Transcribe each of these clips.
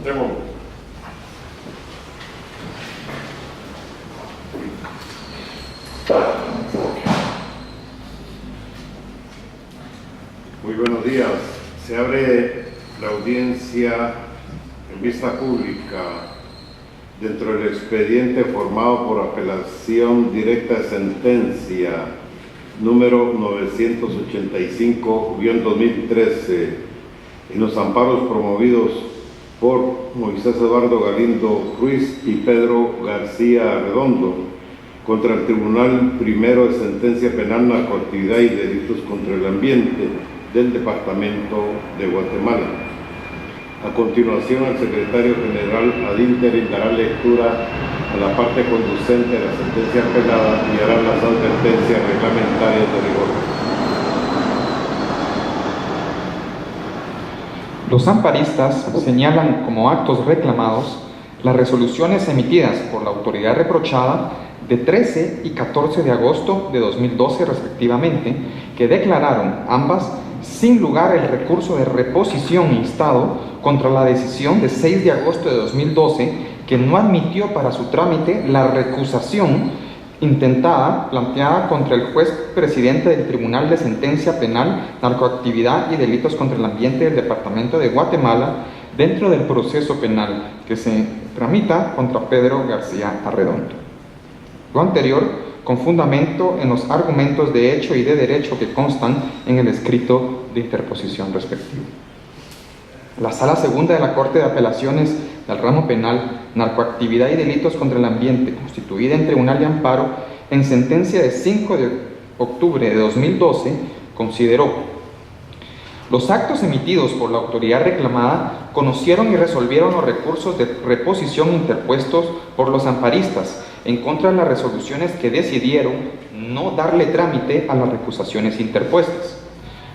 Entremos. Muy buenos días. Se abre la audiencia en vista pública dentro del expediente formado por apelación directa de sentencia número 985-2013 en los amparos promovidos por Moisés Eduardo Galindo Ruiz y Pedro García Arredondo contra el Tribunal Primero de Sentencia Penal, Narcoactividad y Delitos contra el Ambiente del Departamento de Guatemala. A continuación, el secretario general ad interim dará lectura a la parte conducente de la sentencia apelada y hará las advertencias reglamentarias de rigor. Los amparistas señalan como actos reclamados las resoluciones emitidas por la autoridad reprochada de 13 y 14 de agosto de 2012 respectivamente, que declararon ambas sin lugar el recurso de reposición instado contra la decisión de 6 de agosto de 2012, que no admitió para su trámite la recusación intentada planteada contra el juez presidente del Tribunal de Sentencia Penal, Narcoactividad y Delitos contra el Ambiente del Departamento de Guatemala dentro del proceso penal que se tramita contra Pedro García Arredondo. Lo anterior con fundamento en los argumentos de hecho y de derecho que constan en el escrito de interposición respectivo. La Sala Segunda de la Corte de Apelaciones del Ramo Penal, Narcoactividad y Delitos contra el Ambiente, constituida en Tribunal de Amparo, en sentencia de 5 de octubre de 2012, consideró: los actos emitidos por la autoridad reclamada conocieron y resolvieron los recursos de reposición interpuestos por los amparistas en contra de las resoluciones que decidieron no darle trámite a las recusaciones interpuestas,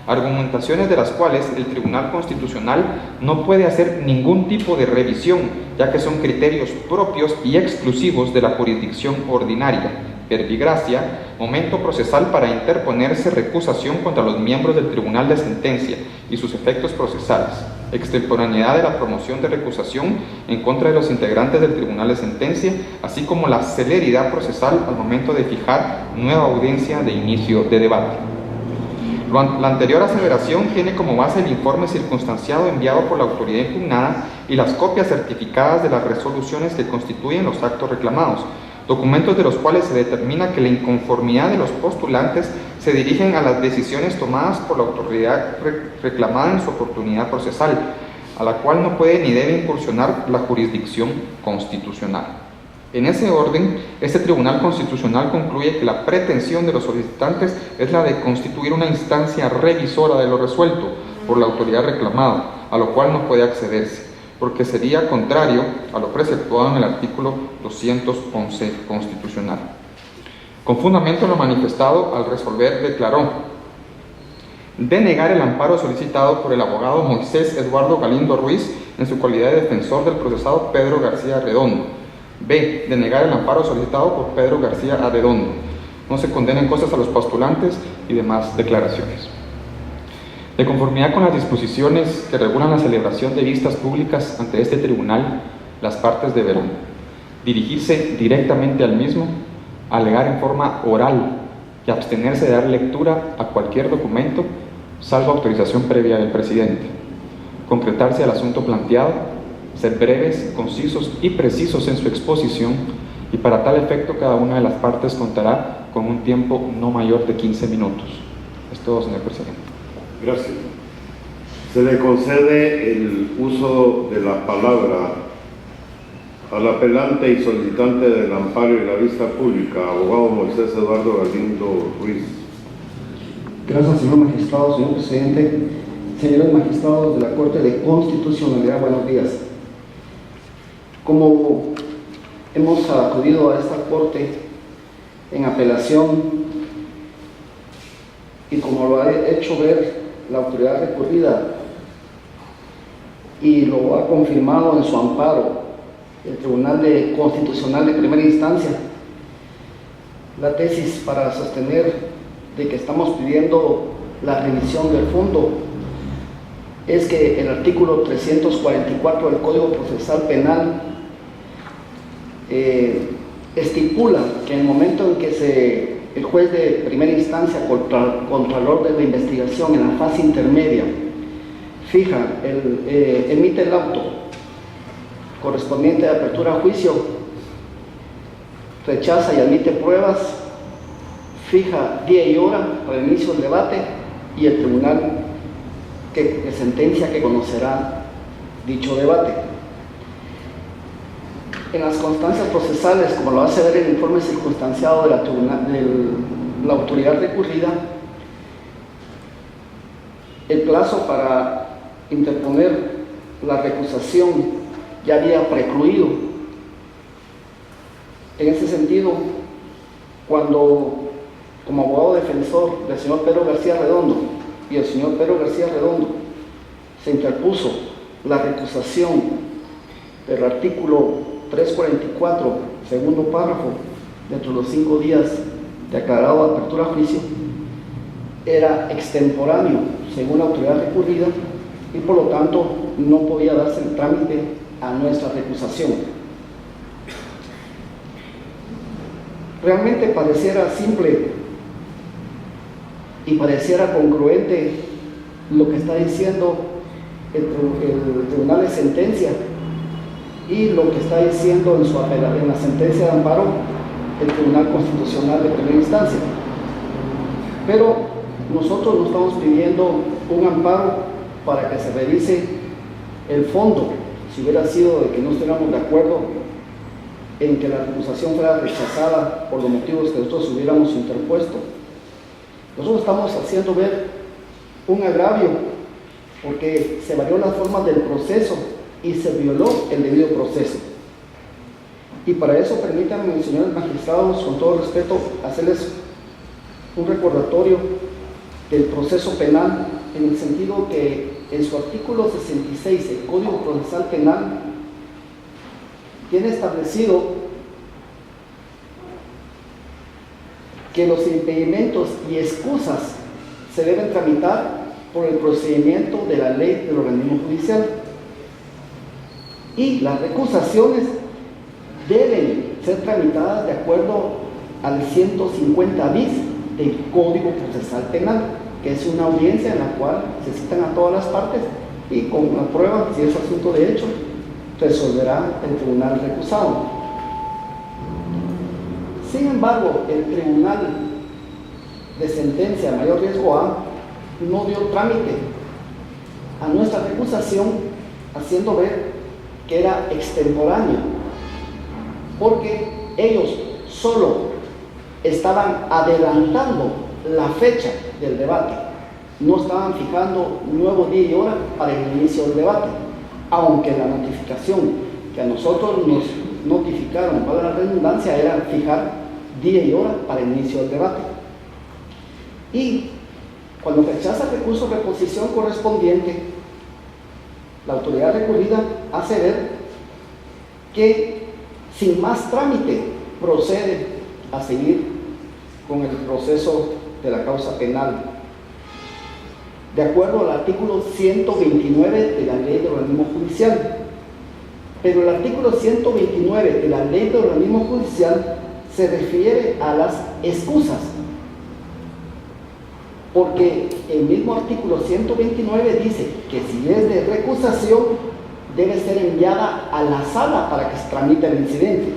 argumentaciones de las cuales el Tribunal Constitucional no puede hacer ningún tipo de revisión, ya que son criterios propios y exclusivos de la jurisdicción ordinaria, verbigracia, momento procesal para interponerse recusación contra los miembros del Tribunal de Sentencia y sus efectos procesales, extemporaneidad de la promoción de recusación en contra de los integrantes del Tribunal de Sentencia, así como la celeridad procesal al momento de fijar nueva audiencia de inicio de debate. La anterior aseveración tiene como base el informe circunstanciado enviado por la autoridad impugnada y las copias certificadas de las resoluciones que constituyen los actos reclamados, documentos de los cuales se determina que la inconformidad de los postulantes se dirigen a las decisiones tomadas por la autoridad reclamada en su oportunidad procesal, a la cual no puede ni debe incursionar la jurisdicción constitucional. En ese orden, este Tribunal Constitucional concluye que la pretensión de los solicitantes es la de constituir una instancia revisora de lo resuelto por la autoridad reclamada, a lo cual no puede accederse, porque sería contrario a lo preceptuado en el artículo 211 constitucional. Con fundamento en lo manifestado, al resolver declaró: denegar el amparo solicitado por el abogado Moisés Eduardo Galindo Ruiz en su calidad de defensor del procesado Pedro García Arredondo. B. Denegar el amparo solicitado por Pedro García Arredondo. No se condenen cosas a los postulantes y demás declaraciones. De conformidad con las disposiciones que regulan la celebración de vistas públicas ante este tribunal, las partes deberán dirigirse directamente al mismo, alegar en forma oral y abstenerse de dar lectura a cualquier documento, salvo autorización previa del presidente, concretarse al asunto planteado, ser breves, concisos y precisos en su exposición, y para tal efecto cada una de las partes contará con un tiempo no mayor de 15 minutos. Es todo, señor presidente. Gracias. Se le concede el uso de la palabra al apelante y solicitante del amparo y la vista pública, abogado Moisés Eduardo Galindo Ruiz. Gracias, señor magistrado, señor presidente. Señores magistrados de la Corte de Constitucionalidad, buenos días. Como hemos acudido a esta Corte en apelación y como lo ha hecho ver la autoridad recurrida y lo ha confirmado en su amparo el Tribunal Constitucional de Primera Instancia, la tesis para sostener de que estamos pidiendo la revisión del fondo es que el artículo 344 del Código Procesal Penal estipula que en el momento en que el juez de primera instancia, contralor de la investigación en la fase intermedia, emite el auto correspondiente a apertura a juicio, rechaza y admite pruebas, fija día y hora para el inicio del debate y el tribunal que sentencia que conocerá dicho debate. En las constancias procesales, como lo hace ver el informe circunstanciado de la autoridad recurrida, el plazo para interponer la recusación ya había precluido. En ese sentido, cuando como abogado defensor del señor Pedro García Redondo y el señor Pedro García Redondo se interpuso la recusación del artículo 344, segundo párrafo, dentro de los 5 días de aclarado de apertura a juicio, era extemporáneo según la autoridad recurrida y por lo tanto no podía darse el trámite a nuestra recusación. Realmente pareciera simple y pareciera congruente lo que está diciendo el Tribunal de Sentencia y lo que está diciendo en la sentencia de amparo el Tribunal Constitucional de primera instancia. Pero nosotros no estamos pidiendo un amparo para que se revise el fondo, si hubiera sido de que no estuviéramos de acuerdo en que la recusación fuera rechazada por los motivos que nosotros hubiéramos interpuesto. Nosotros estamos haciendo ver un agravio porque se varió las formas del proceso y se violó el debido proceso. Y para eso permítanme, señores magistrados, con todo respeto, hacerles un recordatorio del proceso penal, en el sentido que en su artículo 66, el Código Procesal Penal tiene establecido que los impedimentos y excusas se deben tramitar por el procedimiento de la ley del organismo judicial y las recusaciones deben ser tramitadas de acuerdo al 150 bis del Código Procesal Penal, que es una audiencia en la cual se citan a todas las partes y con la prueba, si es asunto de hecho, resolverá el tribunal recusado. Sin embargo, el Tribunal de Sentencia Mayor Riesgo A no dio trámite a nuestra recusación, haciendo ver que era extemporáneo, porque ellos solo estaban adelantando la fecha del debate, no estaban fijando nuevo día y hora para el inicio del debate, aunque la notificación que a nosotros nos notificaron, para la redundancia, era fijar día y hora para el inicio del debate. Y cuando rechaza el recurso de reposición correspondiente, la autoridad recurrida hace ver que sin más trámite procede a seguir con el proceso de la causa penal, de acuerdo al artículo 129 de la ley del organismo judicial. Pero el artículo 129 de la ley del organismo judicial se refiere a las excusas, porque el mismo artículo 129 dice que si es de recusación debe ser enviada a la sala para que se tramite el incidente.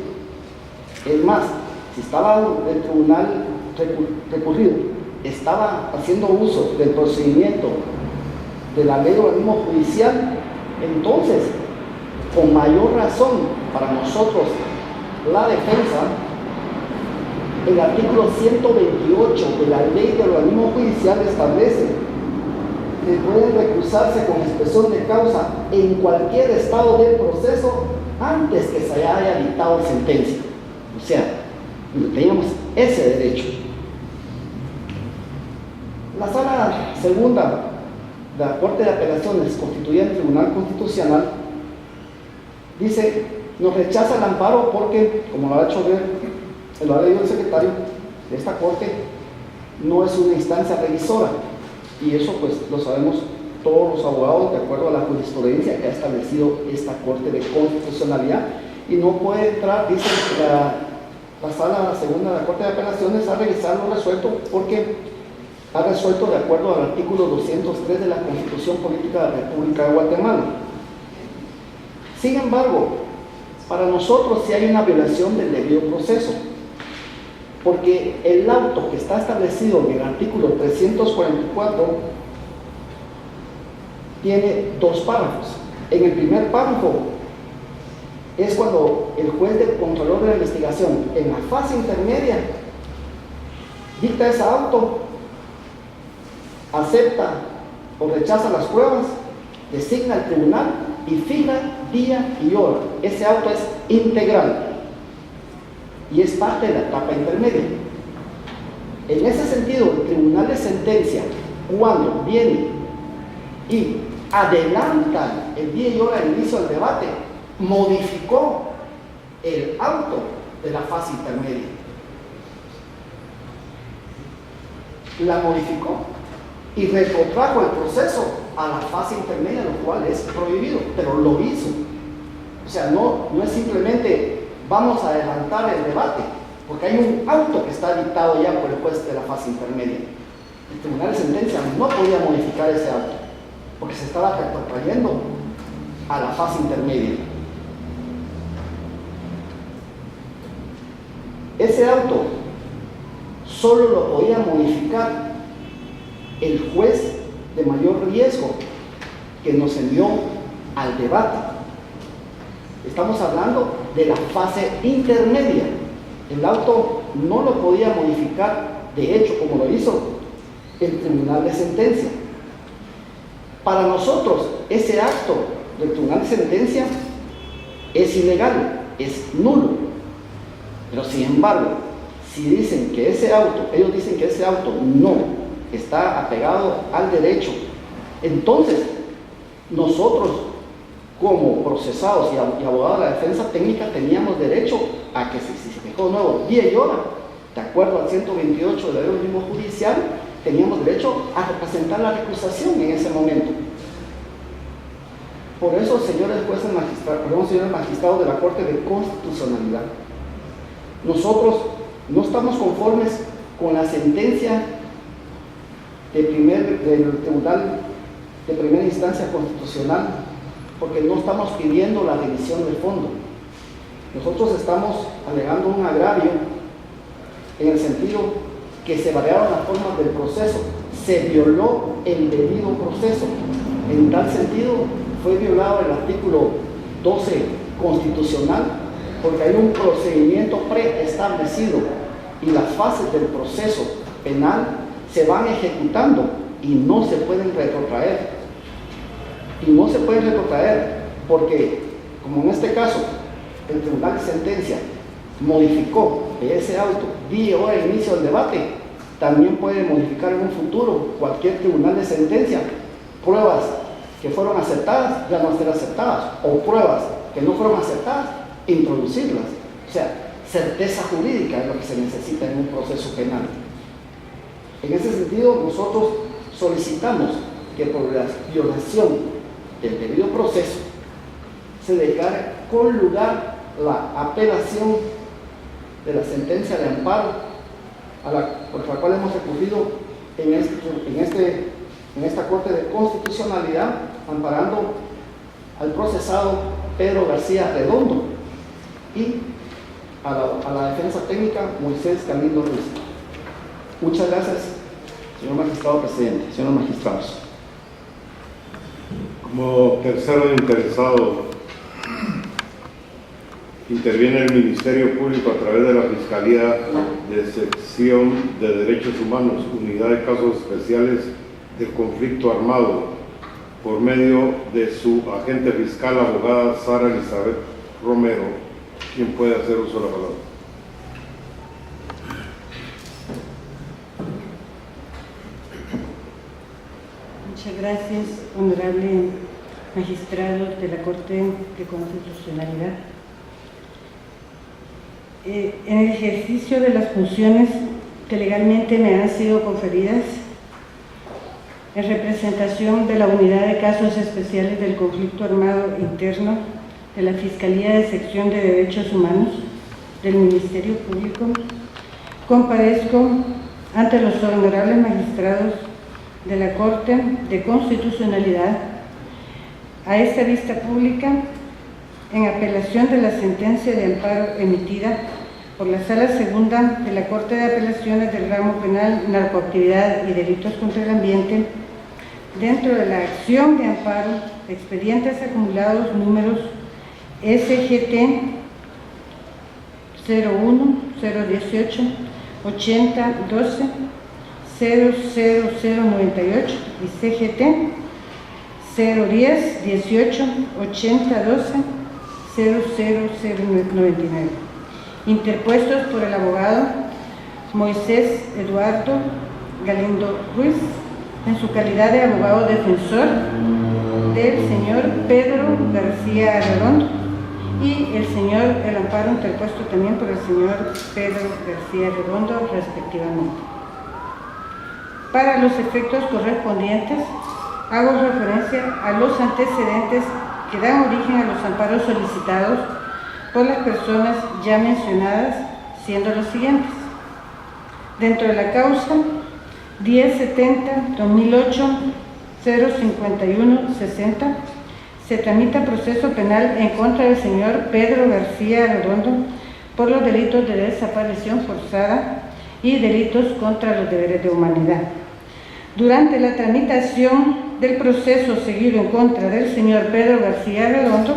Es más, si estaba el tribunal recurrido estaba haciendo uso del procedimiento de la ley del organismo judicial, entonces con mayor razón para nosotros la defensa, el artículo 128 de la ley del organismo judicial establece que pueden recusarse con expresión de causa en cualquier estado del proceso antes que se haya dictado sentencia. O sea, teníamos ese derecho. La sala segunda de la Corte de Apelaciones, constituida en Tribunal Constitucional, dice, nos rechaza el amparo porque, como lo ha hecho ver, lo ha leído el secretario de esta Corte, no es una instancia revisora, y eso pues lo sabemos todos los abogados de acuerdo a la jurisprudencia que ha establecido esta Corte de Constitucionalidad, y no puede entrar, dice la sala segunda de la Corte de Apelaciones, a revisar lo resuelto porque ha resuelto de acuerdo al artículo 203 de la Constitución Política de la República de Guatemala. Sin embargo, para nosotros sí hay una violación del debido proceso, porque el auto que está establecido en el artículo 344 tiene dos párrafos. En el primer párrafo es cuando el juez del Contralor de la Investigación, en la fase intermedia, dicta ese auto, acepta o rechaza las pruebas, designa al tribunal y fija día y hora. Ese auto es integral y es parte de la etapa intermedia. En ese sentido, el tribunal de sentencia, cuando viene y adelanta el día y hora del inicio del debate, modificó el auto de la fase intermedia. La modificó y retrotrajo el proceso a la fase intermedia, lo cual es prohibido, pero lo hizo. O sea, no es simplemente vamos a adelantar el debate, porque hay un auto que está dictado ya por el juez de la fase intermedia. El tribunal de sentencia no podía modificar ese auto, porque se estaba retrotrayendo a la fase intermedia. Ese auto solo lo podía modificar el juez de mayor riesgo que nos envió al debate. Estamos hablando de la fase intermedia. El auto no lo podía modificar, de hecho, como lo hizo el tribunal de sentencia. Para nosotros, ese acto del tribunal de sentencia es ilegal, es nulo. Pero sin embargo, si dicen que ese auto, ellos dicen que ese auto no está apegado al derecho, entonces nosotros como procesados y abogados de la defensa técnica teníamos derecho a que si se fijó de nuevo día y hora, de acuerdo al 128 del organismo judicial, teníamos derecho a representar la recusación en ese momento. Por eso, señores jueces magistrados, señores magistrados de la Corte de Constitucionalidad, nosotros no estamos conformes con la sentencia del Tribunal de Primera Instancia Constitucional, porque no estamos pidiendo la revisión del fondo. Nosotros estamos alegando un agravio en el sentido que se variaron las formas del proceso, se violó el debido proceso. En tal sentido, fue violado el artículo 12 constitucional, porque hay un procedimiento preestablecido y las fases del proceso penal se van ejecutando y no se pueden retrotraer. Y no se pueden retrotraer porque, como en este caso, el tribunal de sentencia modificó ese auto día y hora de inicio del debate, también puede modificar en un futuro cualquier tribunal de sentencia pruebas que fueron aceptadas ya no ser aceptadas, o pruebas que no fueron aceptadas, introducirlas. O sea, certeza jurídica es lo que se necesita en un proceso penal. En ese sentido, nosotros solicitamos que por la violación del debido proceso se declare con lugar la apelación de la sentencia de amparo por la cual hemos recurrido en esta Corte de Constitucionalidad, amparando al procesado Pedro García Redondo y a la defensa técnica Moisés Galindo Ruiz. Muchas gracias, señor magistrado presidente, señores magistrados. Como tercero interesado, interviene el Ministerio Público a través de la Fiscalía de Sección de Derechos Humanos, Unidad de Casos Especiales del Conflicto Armado, por medio de su agente fiscal, abogada Sara Elizabeth Romero, quien puede hacer uso de la palabra. Muchas gracias, honorable magistrado de la Corte de Constitucionalidad. En el ejercicio de las funciones que legalmente me han sido conferidas, en representación de la Unidad de Casos Especiales del Conflicto Armado Interno de la Fiscalía de Sección de Derechos Humanos del Ministerio Público, comparezco ante los honorables magistrados de la Corte de Constitucionalidad a esta vista pública en apelación de la sentencia de amparo emitida por la Sala Segunda de la Corte de Apelaciones del Ramo Penal, Narcoactividad y Delitos contra el Ambiente, dentro de la acción de amparo de expedientes acumulados números SGT 01 018 80 12 00098 y CGT 010 18 80 12 00099, interpuestos por el abogado Moisés Eduardo Galindo Ruiz, en su calidad de abogado defensor del señor Pedro García Redondo, y el amparo interpuesto también por el señor Pedro García Redondo, respectivamente. Para los efectos correspondientes, hago referencia a los antecedentes que dan origen a los amparos solicitados por las personas ya mencionadas, siendo los siguientes. Dentro de la causa 1070-2008-051-60, se tramita proceso penal en contra del señor Pedro García Redondo por los delitos de desaparición forzada y delitos contra los deberes de humanidad. Durante la tramitación del proceso seguido en contra del señor Pedro García Redondo,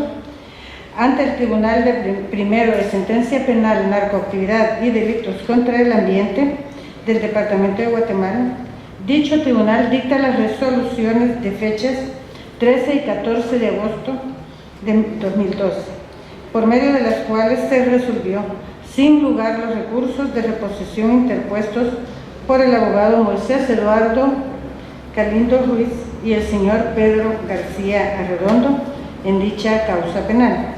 ante el Tribunal Primero de Sentencia Penal, Narcoactividad y Delitos contra el Ambiente del Departamento de Guatemala, dicho tribunal dicta las resoluciones de fechas 13 y 14 de agosto de 2012, por medio de las cuales se resolvió sin lugar los recursos de reposición interpuestos por el abogado Moisés Eduardo Galindo Ruiz y el señor Pedro García Arredondo en dicha causa penal.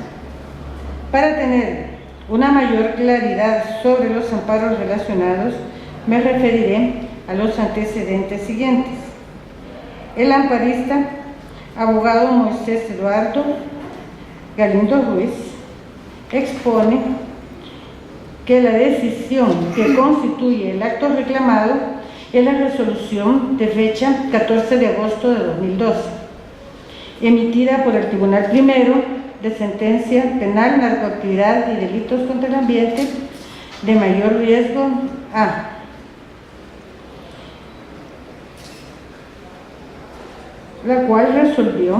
Para tener una mayor claridad sobre los amparos relacionados, me referiré a los antecedentes siguientes. El amparista, abogado Moisés Eduardo Galindo Ruiz, expone que la decisión que constituye el acto reclamado es la resolución de fecha 14 de agosto de 2012, emitida por el Tribunal Primero de Sentencia Penal, Narcoactividad y Delitos contra el Ambiente de mayor riesgo A, la cual resolvió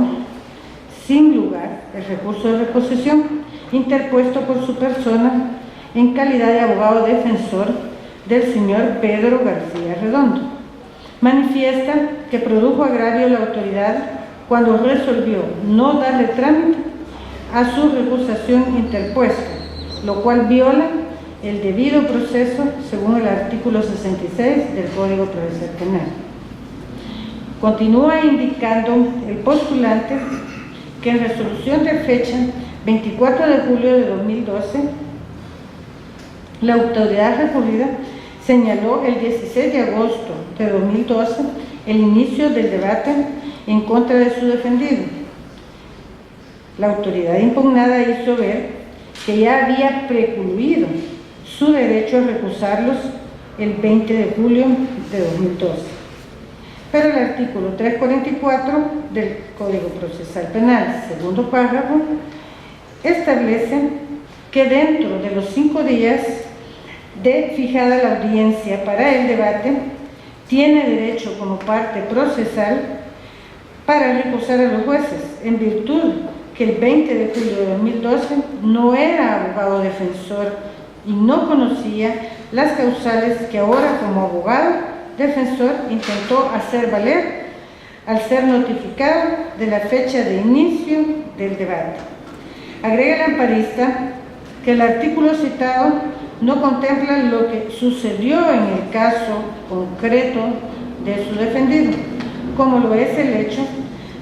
sin lugar el recurso de reposición interpuesto por su persona en calidad de abogado defensor del señor Pedro García Redondo. Manifiesta que produjo agravio la autoridad cuando resolvió no darle trámite a su recusación interpuesta, lo cual viola el debido proceso según el artículo 66 del Código Procesal Penal. Continúa indicando el postulante que en resolución de fecha 24 de julio de 2012, la autoridad recurrida señaló el 16 de agosto de 2012 el inicio del debate en contra de su defendido. La autoridad impugnada hizo ver que ya había precluido su derecho a recusarlos el 20 de julio de 2012. Pero el artículo 344 del Código Procesal Penal, segundo párrafo, establece que dentro de los 5 días de fijada la audiencia para el debate, tiene derecho como parte procesal para recusar a los jueces, en virtud que el 20 de julio de 2012 no era abogado defensor y no conocía las causales que ahora como abogado defensor intentó hacer valer al ser notificado de la fecha de inicio del debate. Agrega el amparista que el artículo citado no contempla lo que sucedió en el caso concreto de su defendido, como lo es el hecho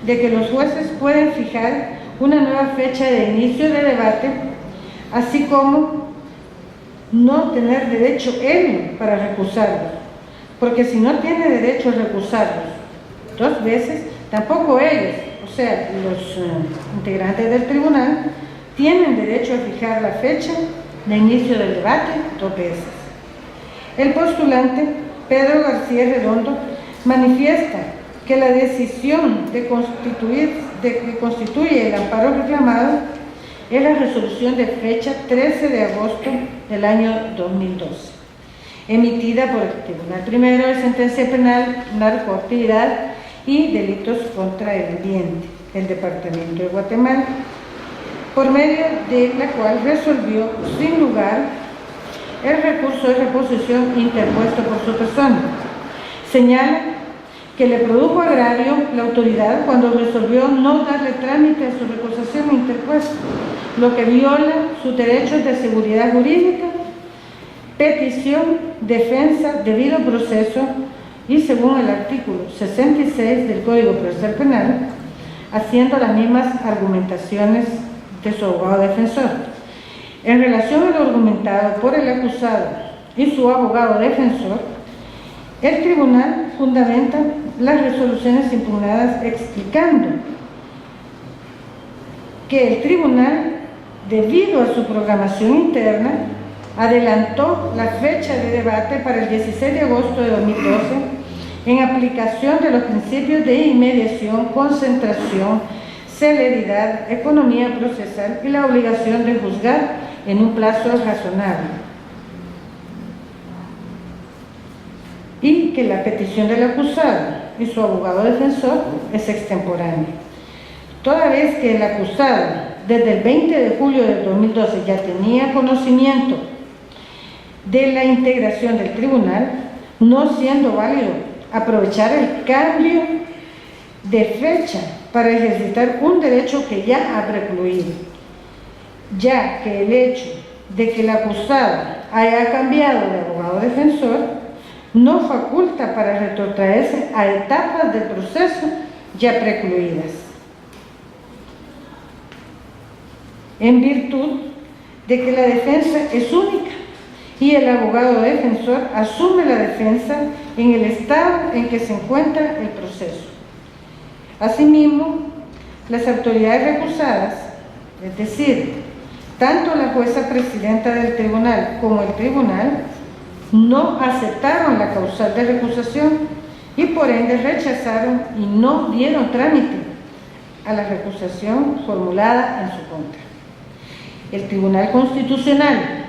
de que los jueces pueden fijar una nueva fecha de inicio de debate, así como no tener derecho él para recusarlos, porque si no tiene derecho a recusarlos 2 veces, tampoco ellos, o sea, los integrantes del tribunal, tienen derecho a fijar la fecha de inicio del debate 2 veces. El postulante, Pedro García Redondo, manifiesta que la decisión que constituye el amparo reclamado es la resolución de fecha 13 de agosto del año 2012, emitida por el Tribunal Primero de Sentencia Penal, Narcoactividad y Delitos contra el Ambiente del Departamento de Guatemala, por medio de la cual resolvió sin lugar el recurso de reposición interpuesto por su persona. Señala que le produjo agravio la autoridad cuando resolvió no darle trámite a su recusación interpuesta, lo que viola sus derechos de seguridad jurídica, petición, defensa, debido proceso y según el artículo 66 del Código Procesal Penal, haciendo las mismas argumentaciones de su abogado defensor. En relación a lo argumentado por el acusado y su abogado defensor, el tribunal fundamenta las resoluciones impugnadas explicando que el tribunal, debido a su programación interna, adelantó la fecha de debate para el 16 de agosto de 2012 en aplicación de los principios de inmediación, concentración, celeridad, economía procesal y la obligación de juzgar en un plazo razonable. Y que la petición del acusado y su abogado defensor es extemporánea. Toda vez que el acusado, desde el 20 de julio de 2012, ya tenía conocimiento de la integración del tribunal, no siendo válido aprovechar el cambio de fecha para ejercitar un derecho que ya ha precluido, ya que el hecho de que el acusado haya cambiado de abogado defensor no faculta para retrotraerse a etapas del proceso ya precluidas, en virtud de que la defensa es única y el abogado defensor asume la defensa en el estado en que se encuentra el proceso. Asimismo, las autoridades recusadas, es decir, tanto la jueza presidenta del tribunal como el tribunal, no aceptaron la causal de recusación y por ende rechazaron y no dieron trámite a la recusación formulada en su contra. El Tribunal Constitucional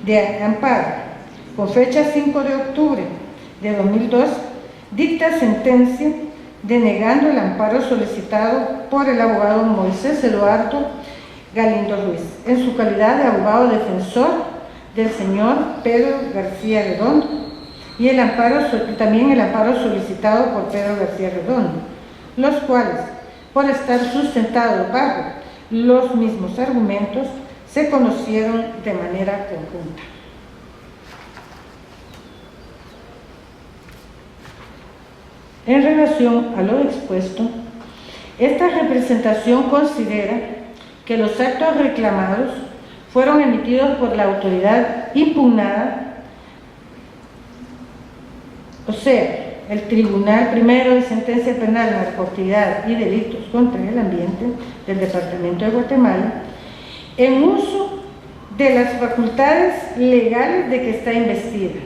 de Amparo, con fecha 5 de octubre de 2002, dicta sentencia denegando el amparo solicitado por el abogado Moisés Eduardo Galindo Ruiz, en su calidad de abogado defensor del señor Pedro García Redondo, y también el amparo solicitado por Pedro García Redondo, los cuales, por estar sustentados bajo los mismos argumentos, se conocieron de manera conjunta. En relación a lo expuesto, esta representación considera que los actos reclamados fueron emitidos por la autoridad impugnada, o sea, el Tribunal Primero de Sentencia Penal, Narcoactividad y Delitos contra el Ambiente del Departamento de Guatemala, en uso de las facultades legales de que está investida,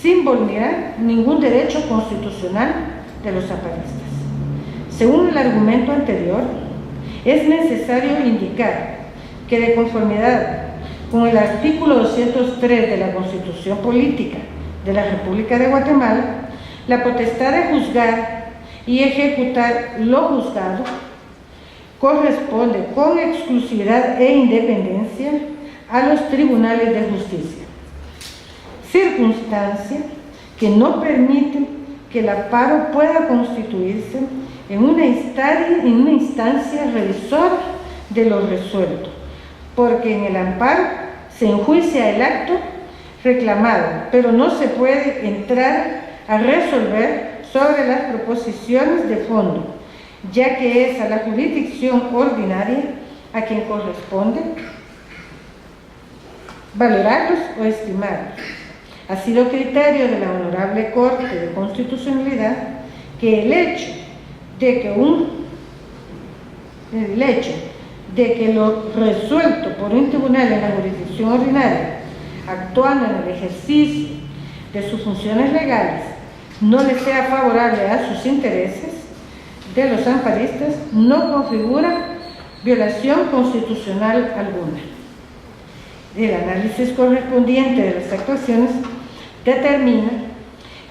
sin vulnerar ningún derecho constitucional de los amparistas. Según el argumento anterior, es necesario indicar que de conformidad con el artículo 203 de la Constitución Política de la República de Guatemala, la potestad de juzgar y ejecutar lo juzgado corresponde con exclusividad e independencia a los tribunales de justicia, circunstancia que no permite que el amparo pueda constituirse en una instancia revisora de lo resuelto, porque en el amparo se enjuicia el acto reclamado, pero no se puede entrar a resolver sobre las proposiciones de fondo, ya que es a la jurisdicción ordinaria a quien corresponde valorarlos o estimarlos. Ha sido criterio de la Honorable Corte de Constitucionalidad que el hecho de que lo resuelto por un tribunal en la jurisdicción ordinaria, actuando en el ejercicio de sus funciones legales, no le sea favorable a sus intereses de los amparistas, no configura violación constitucional alguna. El análisis correspondiente de las actuaciones determina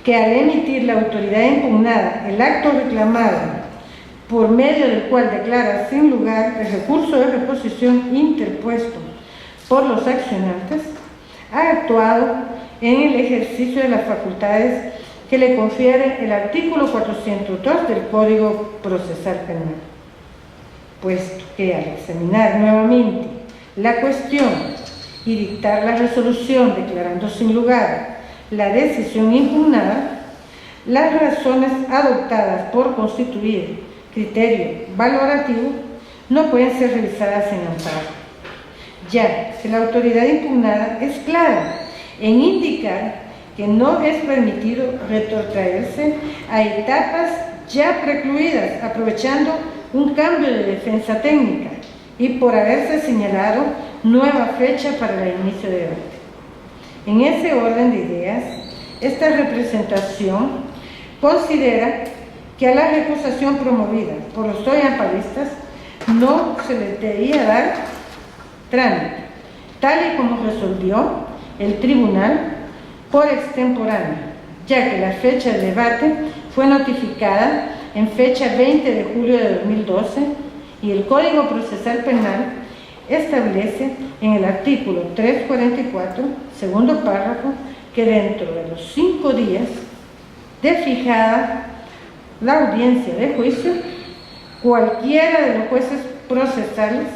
que al emitir la autoridad impugnada el acto reclamado, por medio del cual declara sin lugar el recurso de reposición interpuesto por los accionantes, ha actuado en el ejercicio de las facultades que le confiere el artículo 402 del Código Procesal Penal, puesto que al examinar nuevamente la cuestión y dictar la resolución declarando sin lugar la decisión impugnada, las razones adoptadas por constituir criterio valorativo no pueden ser revisadas en amparo, ya que la autoridad impugnada es clara en indicar que no es permitido retrotraerse a etapas ya precluidas, aprovechando un cambio de defensa técnica y por haberse señalado nueva fecha para el inicio de debate. En ese orden de ideas, esta representación considera que a la recusación promovida por los amparistas no se les debía dar trámite, tal y como resolvió el tribunal por extemporáneo, ya que la fecha de debate fue notificada en fecha 20 de julio de 2012 y el Código Procesal Penal establece en el artículo 344, segundo párrafo, que dentro de los 5 días de fijada la audiencia de juicio, cualquiera de los jueces procesales,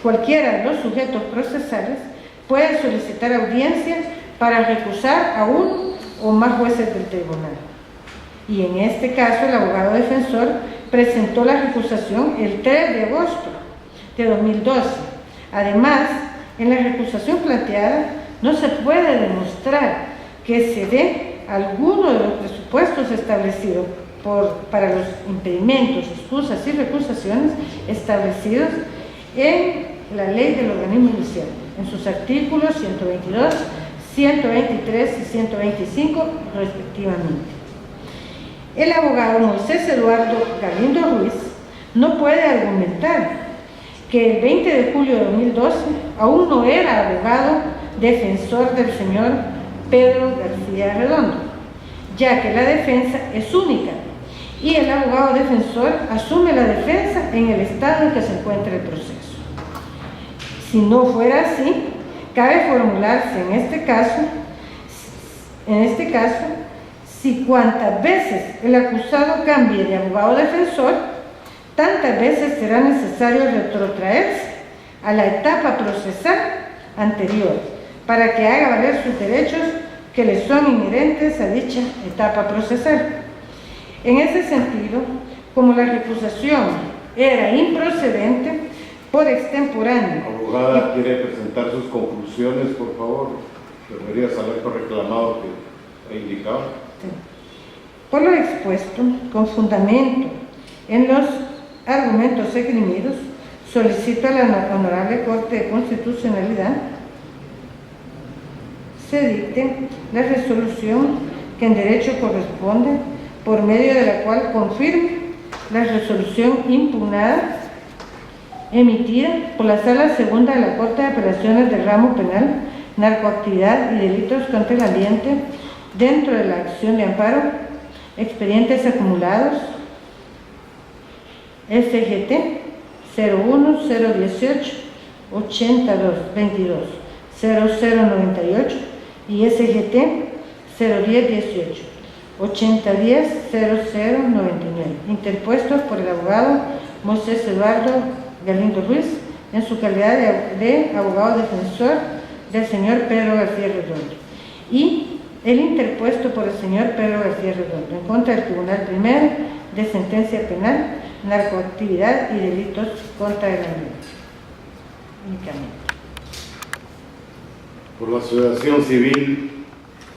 cualquiera de los sujetos procesales puede solicitar audiencia para recusar a uno o más jueces del tribunal. Y en este caso el abogado defensor presentó la recusación el 3 de agosto de 2012. Además, en la recusación planteada no se puede demostrar que se dé alguno de los presupuestos establecidos para los impedimentos, excusas y recusaciones establecidos en la ley del organismo inicial, en sus artículos 122, 123 y 125 respectivamente. El abogado Moisés Eduardo Galindo Ruiz no puede argumentar que el 20 de julio de 2012 aún no era abogado defensor del señor Pedro García Redondo, ya que la defensa es única y el abogado defensor asume la defensa en el estado en que se encuentra el proceso. Si no fuera así, cabe formularse en este caso, si cuantas veces el acusado cambie de abogado defensor, tantas veces será necesario retrotraerse a la etapa procesal anterior para que haga valer sus derechos que le son inherentes a dicha etapa procesal. En ese sentido, como la recusación era improcedente por extemporáneo. Abogada, ¿quiere presentar sus conclusiones, por favor? Deberías haber reclamado que he indicado. Sí. Por lo expuesto, con fundamento en los argumentos esgrimidos, solicito a la Honorable Corte de Constitucionalidad se dicte la resolución que en derecho corresponde, por medio de la cual confirme la resolución impugnada emitida por la Sala Segunda de la Corte de Apelaciones del Ramo Penal, Narcoactividad y Delitos contra el Ambiente, dentro de la acción de amparo, expedientes acumulados, SGT 01018 8222 0098 y SGT 01018 8010 0099, interpuestos por el abogado Moisés Eduardo Galindo Ruiz en su calidad de abogado defensor del señor Pedro García Redondo, y el interpuesto por el señor Pedro García Redondo en contra del Tribunal Primero de Sentencia Penal, Narcoactividad y Delitos contra el Ambiente. Únicamente. Por la Asociación Civil,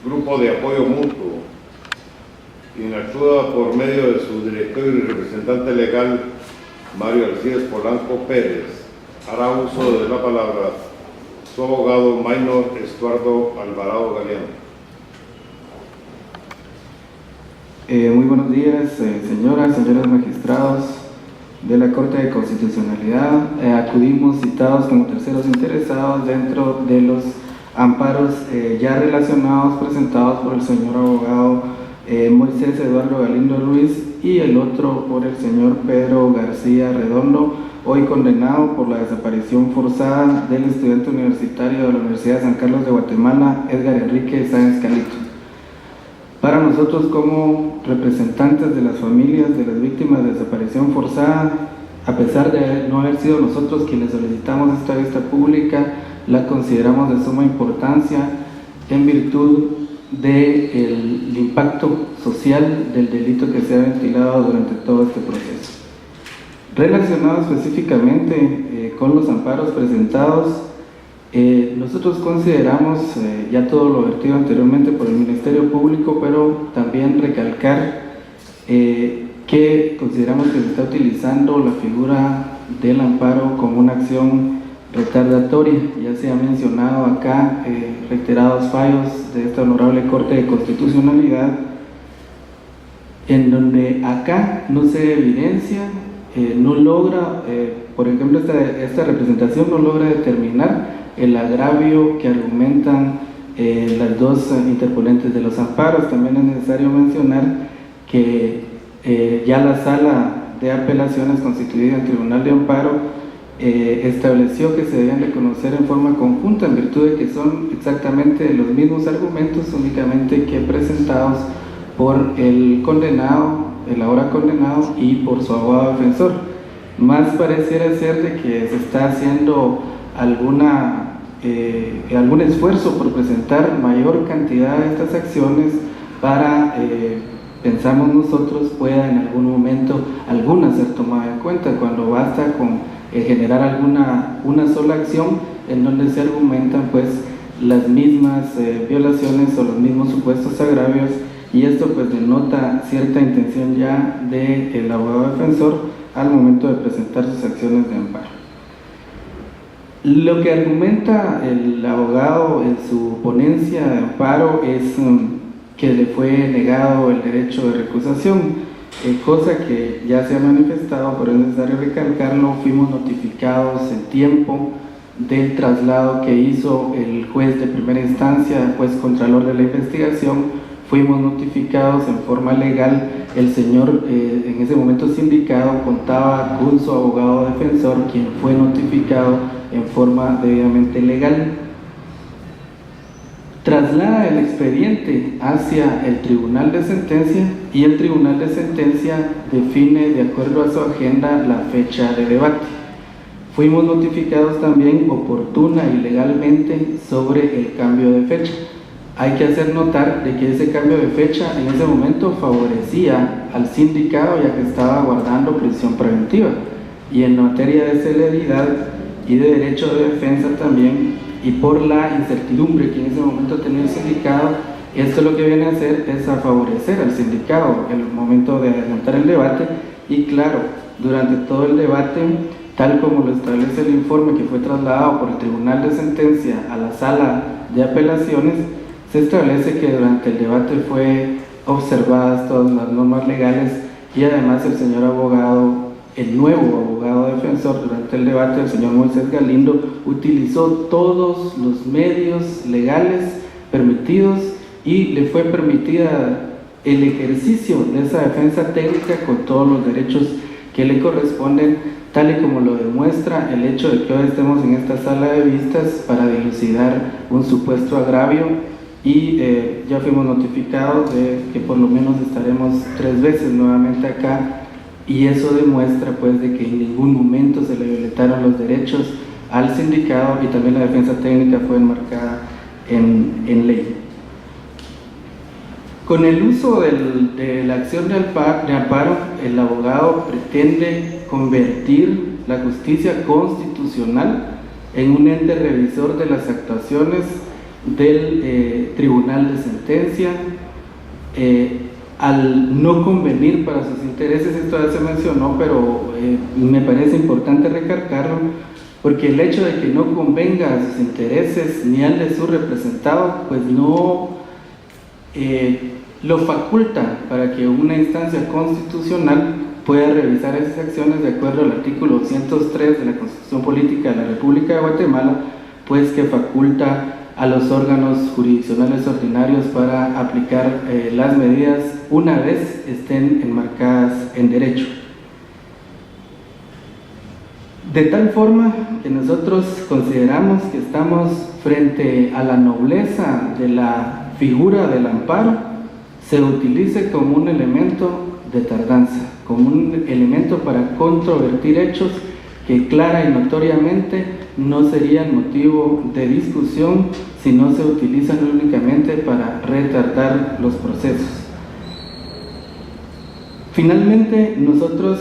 Grupo de Apoyo Mutuo, quien actúa por medio de su director y representante legal, Mario Alcides Polanco Pérez, hará uso de la palabra su abogado Maynor Estuardo Alvarado Galeano. Muy buenos días, señoras magistrados de la Corte de Constitucionalidad. Acudimos citados como terceros interesados dentro de los amparos ya relacionados presentados por el señor abogado Moisés Eduardo Galindo Ruiz y el otro por el señor Pedro García Redondo, hoy condenado por la desaparición forzada del estudiante universitario de la Universidad de San Carlos de Guatemala, Edgar Enrique Sáenz Calito. Para nosotros, como representantes de las familias de las víctimas de desaparición forzada, a pesar de no haber sido nosotros quienes solicitamos esta vista pública, la consideramos de suma importancia en virtud del impacto social del delito que se ha ventilado durante todo este proceso. Relacionado específicamente con los amparos presentados, nosotros consideramos ya todo lo vertido anteriormente por el Ministerio Público, pero también recalcar que consideramos que se está utilizando la figura del amparo como una acción retardatoria. Ya se ha mencionado acá reiterados fallos de esta honorable Corte de Constitucionalidad, en donde acá no se evidencia, no logra, por ejemplo, esta representación no logra determinar el agravio que argumentan las dos interponentes de los amparos. También es necesario mencionar que ya la Sala de Apelaciones constituida en Tribunal de Amparo estableció que se deben reconocer en forma conjunta en virtud de que son exactamente los mismos argumentos, únicamente que presentados por el condenado, el ahora condenado, y por su abogado defensor. Más pareciera ser de que se está haciendo algún esfuerzo por presentar mayor cantidad de estas acciones para, pensamos nosotros, pueda en algún momento alguna ser tomada en cuenta, cuando basta con generar una sola acción en donde se argumentan pues las mismas violaciones o los mismos supuestos agravios, y esto pues denota cierta intención ya del abogado defensor al momento de presentar sus acciones de amparo. Lo que argumenta el abogado en su ponencia de amparo es que le fue negado el derecho de recusación, cosa que ya se ha manifestado, pero es necesario recalcarlo. Fuimos notificados en tiempo del traslado que hizo el juez de primera instancia, juez contralor de la investigación. Fuimos notificados en forma legal. El señor en ese momento sindicado contaba con su abogado defensor, quien fue notificado en forma debidamente legal. Traslada el expediente hacia el tribunal de sentencia, y el tribunal de sentencia define de acuerdo a su agenda la fecha de debate. Fuimos notificados también oportuna y legalmente sobre el cambio de fecha. Hay que hacer notar de que ese cambio de fecha en ese momento favorecía al sindicado, ya que estaba guardando prisión preventiva, y en materia de celeridad y de derecho de defensa también, y por la incertidumbre que en ese momento tenía el sindicado, esto lo que viene a hacer es a favorecer al sindicado en el momento de adelantar el debate. Y claro, durante todo el debate, tal como lo establece el informe que fue trasladado por el tribunal de sentencia a la Sala de Apelaciones, se establece que durante el debate fue observadas todas las normas legales, y además el señor abogado, el nuevo abogado defensor, durante el debate, el señor Moisés Galindo, utilizó todos los medios legales permitidos y le fue permitida el ejercicio de esa defensa técnica con todos los derechos que le corresponden, tal y como lo demuestra el hecho de que hoy estemos en esta sala de vistas para dilucidar un supuesto agravio. Y ya fuimos notificados de que por lo menos estaremos 3 veces nuevamente acá, y eso demuestra pues de que en ningún momento se le violentaron los derechos al sindicado, y también la defensa técnica fue enmarcada en ley. Con el uso de la acción de amparo, el abogado pretende convertir la justicia constitucional en un ente revisor de las actuaciones del tribunal de sentencia, al no convenir para sus intereses. Esto ya se mencionó, pero me parece importante recalcarlo, porque el hecho de que no convenga a sus intereses ni al de su representado, pues no lo faculta para que una instancia constitucional pueda revisar esas acciones de acuerdo al artículo 203 de la Constitución Política de la República de Guatemala, pues que faculta a los órganos jurisdiccionales ordinarios para aplicar las medidas una vez estén enmarcadas en derecho. De tal forma que nosotros consideramos que estamos frente a la nobleza de la figura del amparo, se utilice como un elemento de tardanza, como un elemento para controvertir hechos que clara y notoriamente no serían motivo de discusión si no se utilizan únicamente para retardar los procesos. Finalmente, nosotros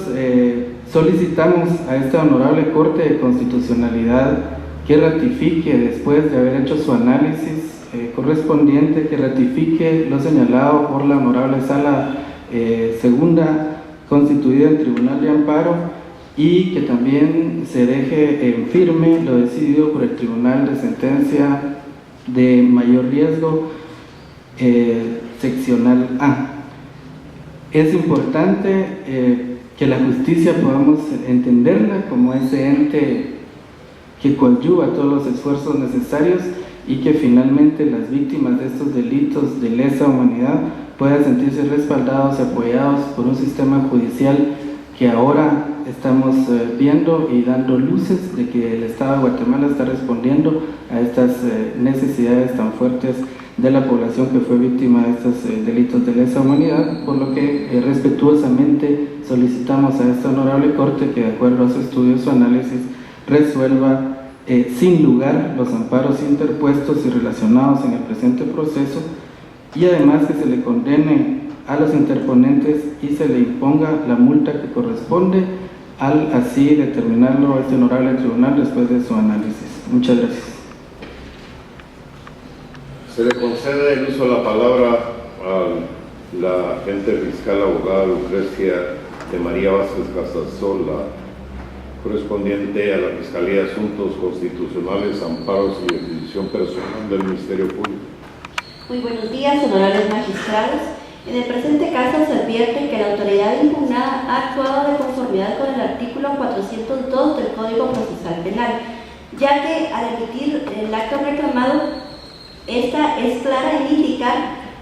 solicitamos a esta honorable Corte de Constitucionalidad que ratifique, después de haber hecho su análisis correspondiente, que ratifique lo señalado por la honorable Sala Segunda constituida en Tribunal de Amparo, y que también se deje en firme lo decidido por el Tribunal de Sentencia de Mayor Riesgo Seccional A. Es importante que la justicia podamos entenderla como ese ente que coadyuva todos los esfuerzos necesarios, y que finalmente las víctimas de estos delitos de lesa humanidad puedan sentirse respaldados y apoyados por un sistema judicial que ahora estamos viendo y dando luces de que el Estado de Guatemala está respondiendo a estas necesidades tan fuertes de la población que fue víctima de estos delitos de lesa humanidad, por lo que respetuosamente solicitamos a esta honorable Corte que, de acuerdo a su estudio y su análisis, resuelva sin lugar los amparos interpuestos y relacionados en el presente proceso, y además que se le condene a los interponentes y se le imponga la multa que corresponde, al así determinarlo este honorable tribunal después de su análisis. Muchas gracias. Se le concede el uso de la palabra a la agente fiscal abogada Lucrecia de María Vázquez Casasola, correspondiente a la Fiscalía de Asuntos Constitucionales, Amparos y Decisión Personal del Ministerio Público. Muy buenos días, honorables magistrados. En el presente caso se advierte que la autoridad impugnada ha actuado de conformidad con el artículo 402 del Código Procesal Penal, ya que al emitir el acto reclamado, esta es clara en indicar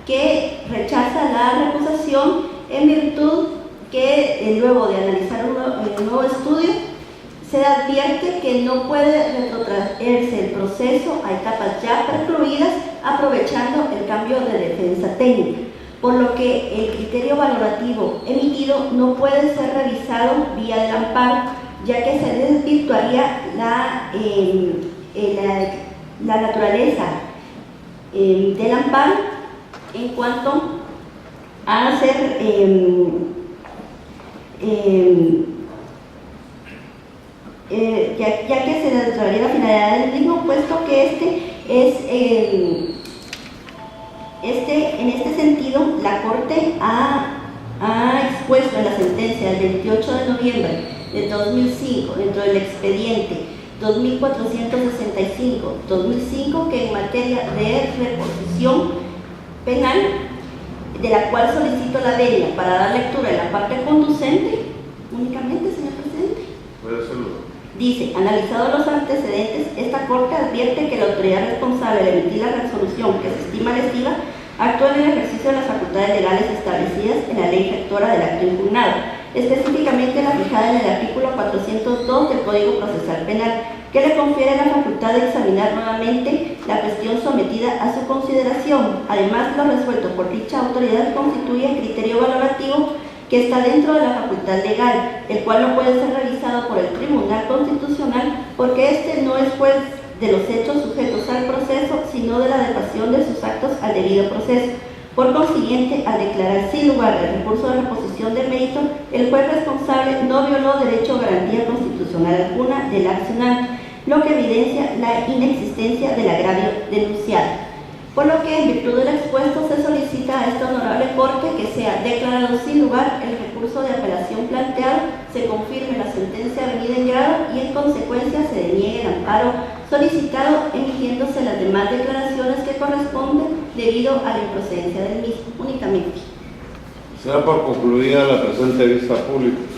que rechaza la recusación en virtud que luego de analizar un nuevo estudio se advierte que no puede retrotraerse el proceso a etapas ya concluidas aprovechando el cambio de defensa técnica, por lo que el criterio valorativo emitido no puede ser revisado vía del amparo, ya que se desvirtuaría la naturaleza del amparo en cuanto a ser ya que se desarrollaría la finalidad del mismo, puesto que en este sentido la Corte ha expuesto en la sentencia del 28 de noviembre de 2005 dentro del expediente 2465-2005 que en materia de reposición penal, de la cual solicito la venia para dar lectura en la parte conducente únicamente, señor presidente. Puede hacerlo. Dice, analizados los antecedentes, esta Corte advierte que la autoridad responsable de emitir la resolución que se estima lesiva actúa en el ejercicio de las facultades legales establecidas en la ley rectora del acto impugnado, específicamente la fijada en el artículo 402 del Código Procesal Penal, que le confiere la facultad de examinar nuevamente la cuestión sometida a su consideración. Además, lo resuelto por dicha autoridad constituye criterio valorativo que está dentro de la facultad legal, el cual no puede ser revisado por el Tribunal Constitucional porque este no es juez de los hechos sujetos al proceso, sino de la adecuación de sus actos al debido proceso. Por consiguiente, al declarar sin lugar el recurso de reposición de mérito, el juez responsable no violó derecho o garantía constitucional alguna del accionante, lo que evidencia la inexistencia del agravio denunciado. por lo que en virtud del expuesto se solicita a esta honorable Corte que sea declarado sin lugar el recurso de apelación planteado, se confirme la sentencia venida en grado y en consecuencia se deniegue el amparo solicitado, emitiéndose las demás declaraciones que corresponden debido a la improcedencia del mismo únicamente. Se da por concluida la presente vista pública.